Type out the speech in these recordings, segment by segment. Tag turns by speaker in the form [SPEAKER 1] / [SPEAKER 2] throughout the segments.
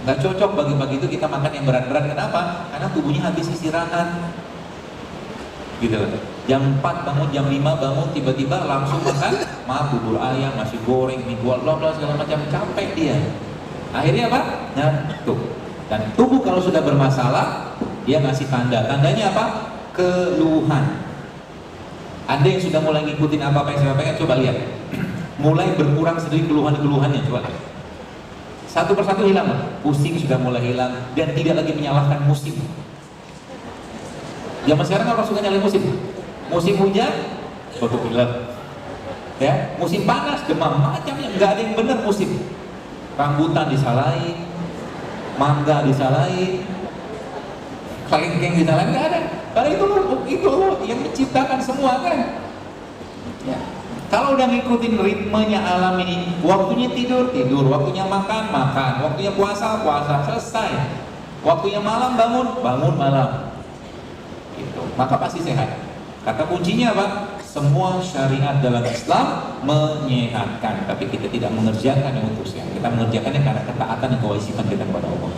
[SPEAKER 1] Nggak cocok pagi-pagi itu kita makan yang berat-berat. Kenapa? Karena tubuhnya habis istirahat. Gitu loh. Jam 4 bangun, jam 5 bangun, tiba-tiba langsung makan bubur ayam, nasi goreng, mie goreng, bla bla segala macam, capek dia. Akhirnya apa? Ngantuk. Dan tubuh kalau sudah bermasalah, dia ngasih tanda. Tandanya apa? Keluhan. Anda yang sudah mulai ngikutin apa yang saya sampaikan, coba lihat. Mulai berkurang sedikit keluhan-keluhannya, coba lihat. Satu persatu hilang, pusing sudah mulai hilang, dan tidak lagi menyalahkan musim. Zaman sekarang orang suka nyalain musim. Musim hujan, batuk pilek. Ya, musim panas, demam, macamnya nggak ada yang benar musim. Rambutan disalahin, mangga disalahin, kelengkeng disalahin, nggak ada. Karena itu yang menciptakan semua kan. Ya. Kalau udah ngikutin ritmenya alam ini, waktunya tidur, tidur, waktunya makan, makan, waktunya puasa, puasa, selesai. Waktunya malam, bangun, bangun malam. Gitu. Maka pasti sehat. Kata kuncinya apa? Semua syariat dalam Islam menyehatkan, tapi kita tidak mengerjakan yang utusnya. Kita mengerjakannya karena ketaatan dan kewajiban kita kepada Allah.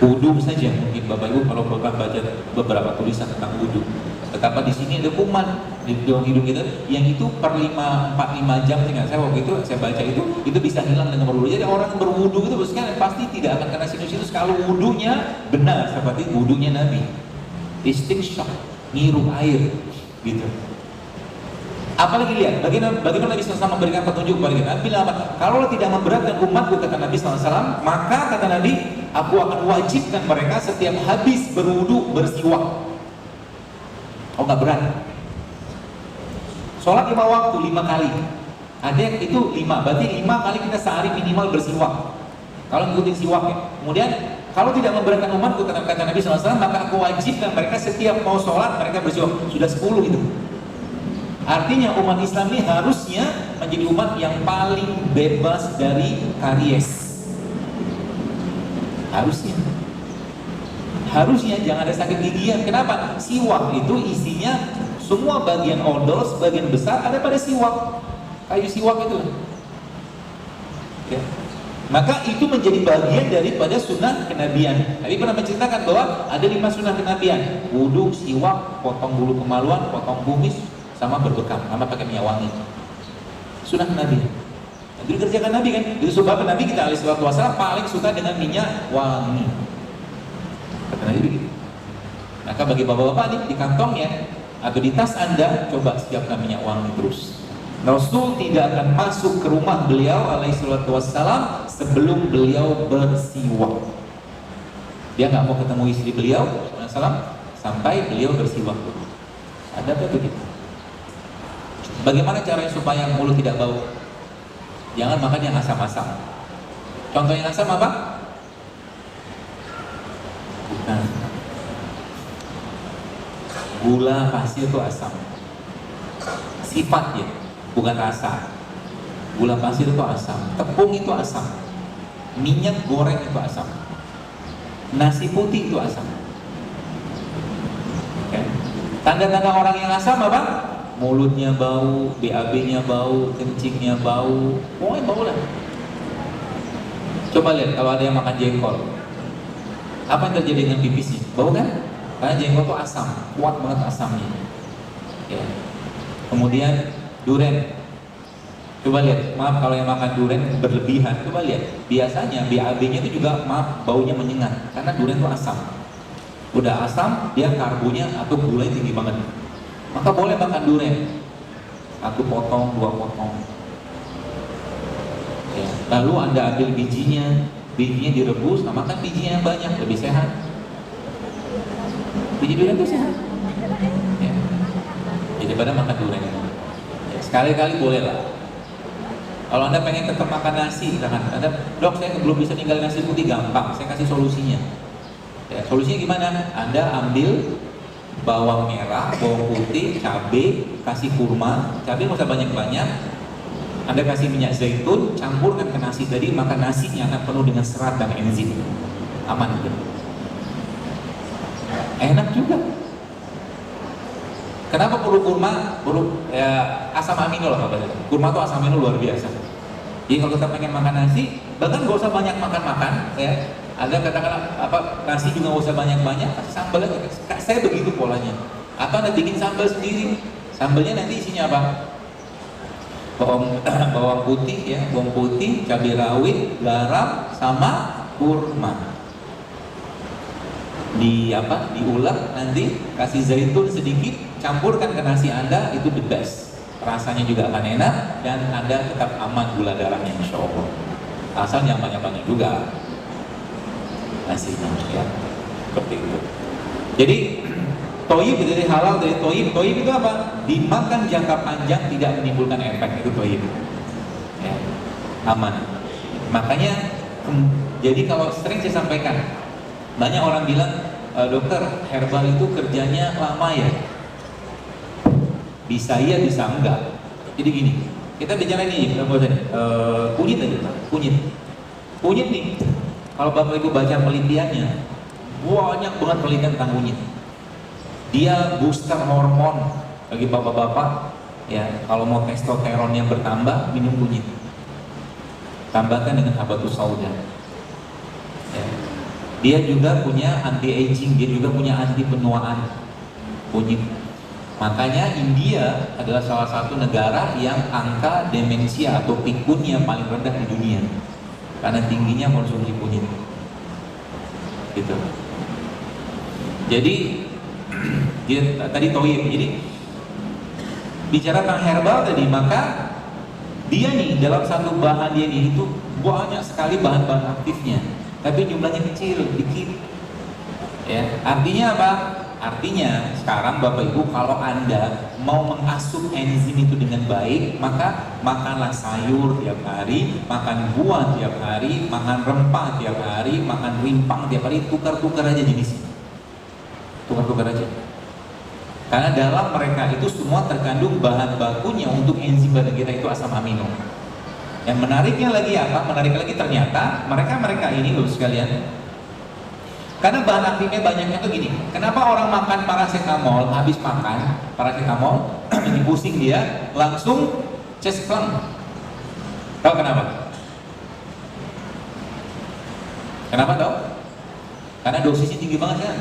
[SPEAKER 1] Wudu saja, mungkin Bapak Ibu kalau Bapak baca beberapa tulisan tentang wudu, betapa di sini ada kuman di hidung kita, yang itu per 4-5 jam, ingat saya waktu itu saya baca itu bisa hilang dengan berwudu. Jadi orang berwudu itu pasti tidak akan kena sinus kalau wudunya benar seperti wudunya Nabi. Istinsyaq, ngirup air, gitu. Apalagi lihat, bagaimana Nabi SAW memberikan petunjuk kepada kita. Nabi bilang apa? Kalau tidak memberatkan umatku, kata Nabi SAW, maka kata Nabi, aku akan wajibkan mereka setiap habis berwudu bersiwak. Oh nggak berat. Sholat 5 waktu 5 kali. Ada yang itu 5, berarti 5 kali kita sehari minimal bersiwak. Kalau ngikutin siwak ya. Kemudian kalau tidak memberatkan umatku, kata Nabi SAW, maka aku wajibkan mereka setiap mau sholat mereka bersiwak. Sudah 10 itu. Artinya umat Islam ini harusnya menjadi umat yang paling bebas dari karies. Harusnya jangan ada sakit gigian. Kenapa? Siwak itu isinya semua bagian odol, sebagian besar ada pada siwak. Kayu siwak itu. Ya. Maka itu menjadi bagian daripada sunnah kenabian. Nabi pernah menceritakan bahwa ada 5 sunnah kenabian: wudhu, siwak, potong bulu kemaluan, potong kumis, sama berbekam, sama pakai minyak wangi. Sunnah kenabian. Itu dikerjakan Nabi kan? Itu sebab Nabi kita alaihi salatu wasallam paling suka dengan minyak wangi. Kata Nabi begitu. Maka bagi bapak-bapak nih di kantongnya atau di tas Anda, coba siapkan minyak wangi terus. Rasul tidak akan masuk ke rumah beliau alaihi salatu wassalam sebelum beliau bersiwak. Dia nggak mau ketemu istri beliau sampai beliau bersiwak dulu. Ada apa begitu? Bagaimana caranya supaya mulut tidak bau? Jangan makan yang asam-asam. Contoh yang asam apa? Bukan. Gula pasir itu asam. Sifat ya, bukan rasa. Gula pasir itu asam, tepung itu asam, minyak goreng itu asam, nasi putih itu asam. Okay. Tanda-tanda orang yang asam apa? Mulutnya bau, BAB-nya bau, kencingnya bau, pokoknya bau lah. Coba lihat kalau ada yang makan jengkol, apa yang terjadi dengan pipisnya? Bau kan? Karena jengkol itu asam, kuat banget asamnya. Ya. Kemudian durian. Coba lihat, maaf kalau yang makan durian berlebihan, coba lihat. Biasanya BAB-nya itu juga baunya menyengat karena durian itu asam. Udah asam, dia karbonya atau gulanya tinggi banget. Maka boleh makan durian. 1 potong, 2 potong. Ya. Lalu Anda ambil bijinya direbus, nah makan bijinya yang banyak, lebih sehat. Biji durian itu sehat. Ya. Jadi pada makan durian. Ya, sekali-kali boleh lah. Kalau Anda pengen tetap makan nasi, misalkan Anda, dok saya belum bisa tinggal nasi putih, gampang, saya kasih solusinya. Ya, solusinya gimana? Anda ambil bawang merah, bawang putih, cabai, kasih kurma, cabai nggak usah banyak-banyak. Anda kasih minyak zaitun, campurkan ke nasi tadi, maka nasinya akan penuh dengan serat dan enzim. Aman gitu. Enak juga. Kenapa perlu kurma? Asam amino lah kabarnya. Kurma itu asam amino luar biasa. Jadi kalau kita pengen makan nasi, bahkan gak usah banyak makan-makan ya. Ada katakanlah apa, nasi juga gak usah banyak-banyak, kasih sambal aja. Saya begitu polanya. Atau Anda bikin sambal sendiri. Sambalnya nanti isinya apa? Bawang putih ya, bawang putih, cabai rawit, garam, sama kurma. Diulek, nanti kasih zaitun sedikit, campurkan ke nasi Anda, itu the best. Rasanya juga akan enak dan Anda tetap aman gula darahnya, insya Allah. Asal yang banyak-banyak juga nasinya ya, seperti itu. Jadi toyib dari halal, dari toyib itu apa? Dimakan jangka panjang, tidak menimbulkan efek, itu toyib ya, aman. Makanya jadi kalau sering saya sampaikan, banyak orang bilang, dokter, herbal itu kerjanya lama ya? Bisa iya, bisa enggak. Jadi gini, kita bicara ini, kunyit aja, kunyit nih. Kalau Bapak Ibu baca penelitiannya, banyak banget penelitian tentang kunyit. Dia booster hormon bagi bapak-bapak ya. Kalau mau testosteron yang bertambah, minum kunyit. Tambahkan dengan habatus sauda. Ya. Dia juga punya anti aging, dia juga punya anti penuaan, kunyit. Makanya India adalah salah satu negara yang angka demensia atau pikunnya paling rendah di dunia karena tingginya konsumsi kunyit. Gitu. Jadi dia tadi toyib. Jadi bicara tentang herbal tadi, maka dia nih dalam satu bahan dia nih itu banyak sekali bahan-bahan aktifnya, tapi jumlahnya kecil, dikit. Ya, artinya apa? Artinya sekarang Bapak Ibu, kalau Anda mau mengasup enzim itu dengan baik, maka makanlah sayur tiap hari, makan buah tiap hari, makan rempah tiap hari, makan rimpang tiap hari, tukar-tukar aja jenisnya. Tukar-tukar aja. Karena dalam mereka itu semua terkandung bahan bakunya untuk enzim badan kita itu asam amino. Yang menariknya lagi apa? Menarik lagi ternyata mereka ini loh sekalian. Karena bahan aktifnya banyaknya tuh gini. Kenapa orang makan paracetamol, habis makan paracetamol, ini pusing dia, langsung chest clamp? Tahu kenapa? Kenapa tahu? Karena dosisnya tinggi banget kan?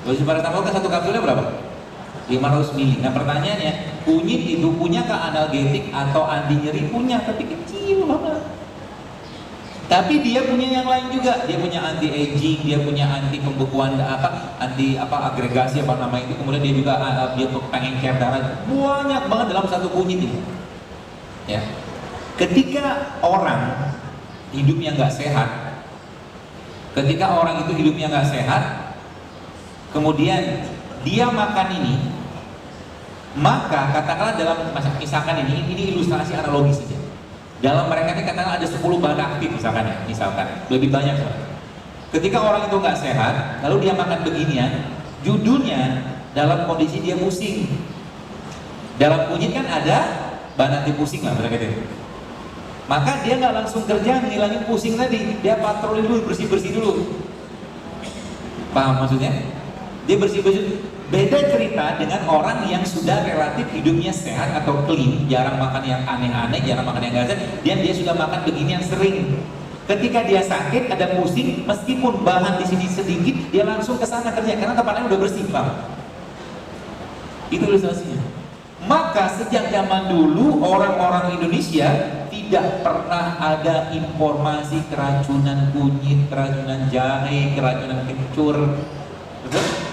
[SPEAKER 1] Dosis paracetamol kan satu kapsulnya berapa? 500 mili. Nah pertanyaannya, kunyit itu punya ke analgetik atau anti nyeri? Punya, tapi kecil banget. Tapi dia punya yang lain juga. Dia punya anti aging, dia punya anti pembekuan anti agregasi apa nama itu. Kemudian dia juga dia pengen care darah. Banyak banget dalam satu kunyit ini. Ya. Ketika orang hidupnya nggak sehat, kemudian dia makan ini, maka katakanlah dalam misalkan ini ilustrasi analogis saja. Dalam mereka ini katakanlah ada 10 bahan aktif misalkan lebih banyak. Ketika orang itu nggak sehat, lalu dia makan beginian, judulnya dalam kondisi dia pusing. Dalam kunyit kan ada bahan anti pusing lah, gitu. Maka dia nggak langsung kerja ngilangin pusing tadi, dia patroli dulu, bersih-bersih dulu. Paham maksudnya? Dia bersih-bersih. Beda cerita dengan orang yang sudah relatif hidupnya sehat atau clean, jarang makan yang aneh-aneh, jarang makan yang gak sehat, dia sudah makan begini yang sering. Ketika dia sakit, ada pusing, meskipun bahan di sini sedikit, dia langsung ke sana kerja karena tempatnya udah bersih, Pak. Itu ilustrasinya. Maka sejak zaman dulu orang-orang Indonesia tidak pernah ada informasi keracunan kunyit, keracunan jahe, keracunan kencur. Betul?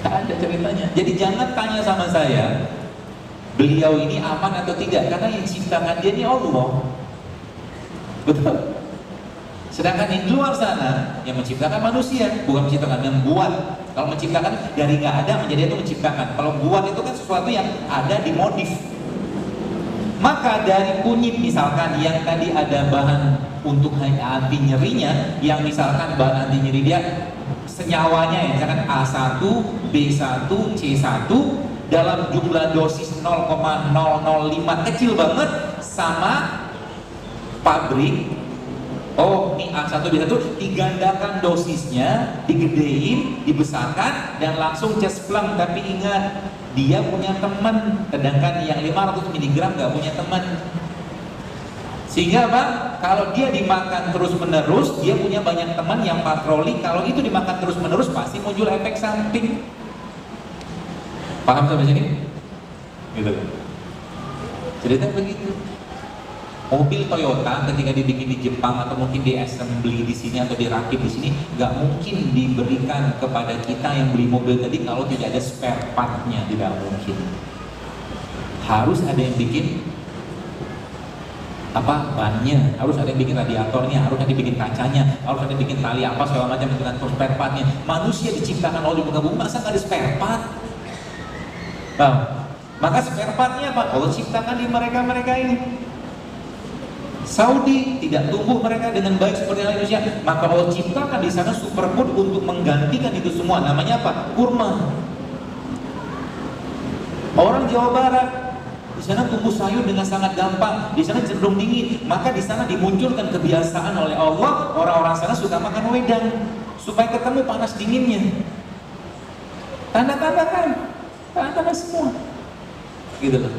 [SPEAKER 1] Ada ceritanya. Jadi jangan tanya sama saya beliau ini aman atau tidak, karena yang ciptakan dia ini Allah. Betul. Sedangkan di luar sana yang menciptakan manusia, bukan menciptakan, yang buat. Kalau menciptakan dari nggak ada menjadi itu menciptakan. Kalau buat itu kan sesuatu yang ada dimodif. Maka dari kunyit misalkan yang tadi ada bahan untuk anti nyerinya, yang misalkan bahan anti nyeri dia senyawanya ya, misalkan A1, B1, C1 dalam jumlah dosis 0,005 kecil banget sama pabrik. Oh, ini A1, B1 digandakan dosisnya, digedein, dibesarkan dan langsung cespleng. Tapi ingat, dia punya teman, sedangkan yang 500 mg nggak punya teman. Sehingga apa? Kalau dia dimakan terus menerus, dia punya banyak teman yang patroli. Kalau itu dimakan terus menerus, pasti muncul efek samping. Paham sampai sini? Gitu. Cerita begitu. Mobil Toyota ketika dibikin di Jepang atau mungkin di assembly di sini atau dirakit di sini, nggak mungkin diberikan kepada kita yang beli mobil tadi kalau tidak ada spare partnya, tidak mungkin. Harus ada yang bikin bannya, harus ada yang bikin radiatornya, harus ada yang bikin kacanya, harus ada yang bikin tali apa segala macam dengan spare partnya. Manusia diciptakan oleh muka bumi, masa nggak ada spare part? Nah, maka spare partnya apa? Allah ciptakan di mereka ini. Saudi tidak tumbuh mereka dengan baik seperti Indonesia, maka Allah ciptakan di sana superfood untuk menggantikan itu semua. Namanya apa? Kurma. Orang Jawa Barat di sana tumbuh sayur dengan sangat gampang, di sana cenderung dingin, maka di sana dimunculkan kebiasaan oleh Allah, orang-orang sana suka makan wedang supaya ketemu panas dinginnya. Tanda-tanda kan, tanda-tanda semua, gitu loh.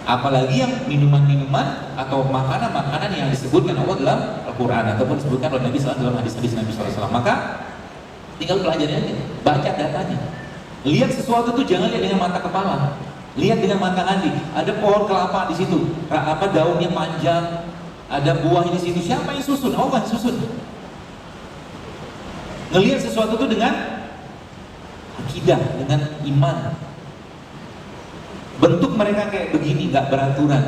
[SPEAKER 1] Apalagi yang minuman-minuman atau makanan-makanan yang disebutkan Allah dalam Al-Quran ataupun disebutkan oleh Nabi SAW dalam hadis-hadis Nabi SAW. Maka tinggal pelajari aja, baca datanya. Lihat sesuatu itu jangan lihat dengan mata kepala, lihat dengan mata hati. Ada pohon kelapa di situ, daunnya panjang, ada buahnya di situ. Siapa yang susun? Allah yang susun. Ngelihat sesuatu itu dengan akidah, dengan iman. Bentuk mereka kayak begini, nggak beraturan,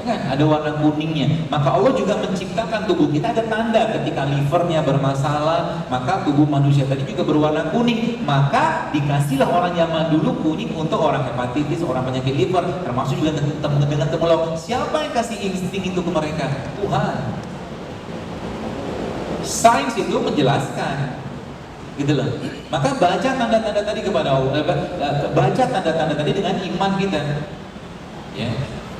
[SPEAKER 1] kan? Ada warna kuningnya. Maka Allah juga menciptakan tubuh kita ada tanda. Ketika livernya bermasalah, maka tubuh manusia tadi juga berwarna kuning. Maka dikasihlah orang zaman dulu kuning untuk orang hepatitis, orang penyakit liver, termasuk juga dengan temulawak. Siapa yang kasih insting itu ke mereka? Tuhan. Sains itu menjelaskan, gitu loh. Maka baca tanda-tanda tadi kepada Allah, baca tanda-tanda tadi dengan iman kita, ya.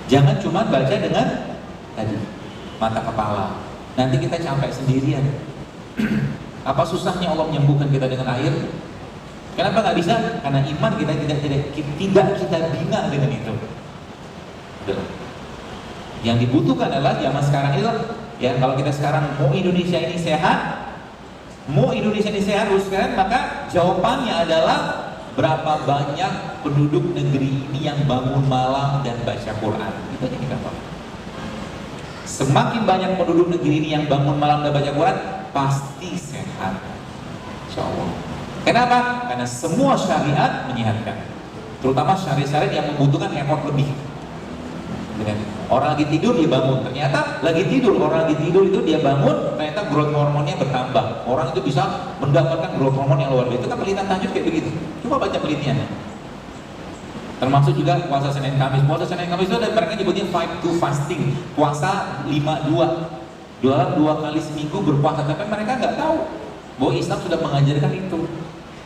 [SPEAKER 1] Jangan cuma baca dengan tadi mata kepala. Nanti kita capek sendirian. Apa susahnya Allah menyembuhkan kita dengan air? Kenapa nggak bisa? Karena iman kita tidak kita bina dengan itu. Gitu. Yang dibutuhkan adalah zaman sekarang itu, ya, kalau kita sekarang mau Indonesia ini sehat, haruskan, maka jawabannya adalah berapa banyak penduduk negeri ini yang bangun malam dan baca Quran. Itu aja kita tahu. Semakin banyak penduduk negeri ini yang bangun malam dan baca Quran, pasti sehat, insya Allah. Kenapa? Karena semua syariat menyehatkan, terutama syariat-syariat yang membutuhkan effort lebih. Orang lagi tidur dia bangun, ternyata lagi tidur, orang lagi tidur itu dia bangun, ternyata growth hormonnya bertambah. Orang itu bisa mendapatkan growth hormon yang luar biasa. Itu kan penelitian tahajud kayak begitu. Coba baca penelitiannya. Termasuk juga puasa Senin Kamis. Puasa Senin Kamis itu ada mereka nyebutnya 5-2 fasting, puasa 5-2. 2 kali seminggu berpuasa, tapi mereka nggak tahu bahwa Islam sudah mengajarkan itu.